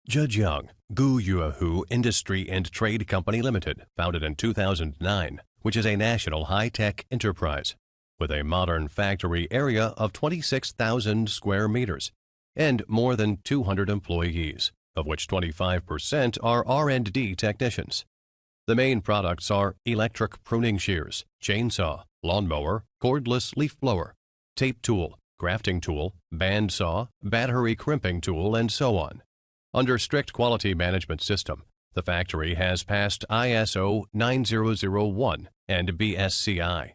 Zhejiang Guyuehu Industry and Trade Company Limited, founded in 2009, which is a national high-tech enterprise with a modern factory area of 26,000 square meters and more than 200 employees, of which 25% are R&D technicians. The main products are electric pruning shears, chainsaw, lawnmower, cordless leaf blower, tape tool, grafting tool, band saw, battery crimping tool, and so on. Under strict quality management system, the factory has passed ISO 9001 and BSCI.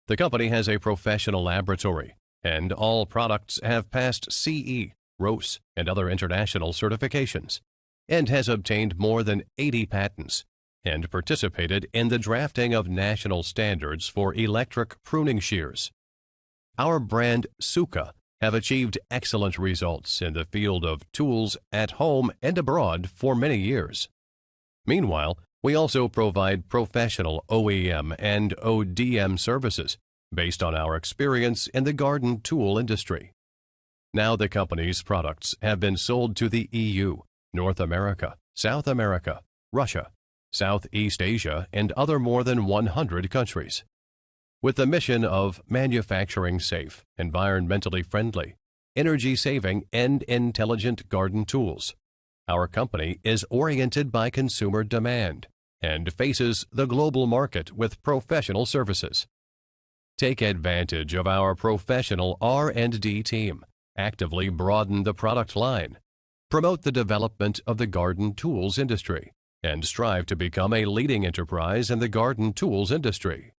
The company has a professional laboratory, and all products have passed CE, ROHS, and other international certifications, and has obtained more than 80 patents, and participated in the drafting of national standards for electric pruning shears. Our brand SUCA have achieved excellent results in the field of tools at home and abroad for many years. Meanwhile, we also provide professional OEM and ODM services based on our experience in the garden tool industry. Now the company's products have been sold to the EU, North America, South America, Russia, Southeast Asia, and other more than 100 countries. With the mission of manufacturing safe, environmentally friendly, energy-saving, and intelligent garden tools, our company is oriented by consumer demand and faces the global market with professional services. Take advantage of our professional R&D team, actively broaden the product line, promote the development of the garden tools industry, and strive to become a leading enterprise in the garden tools industry.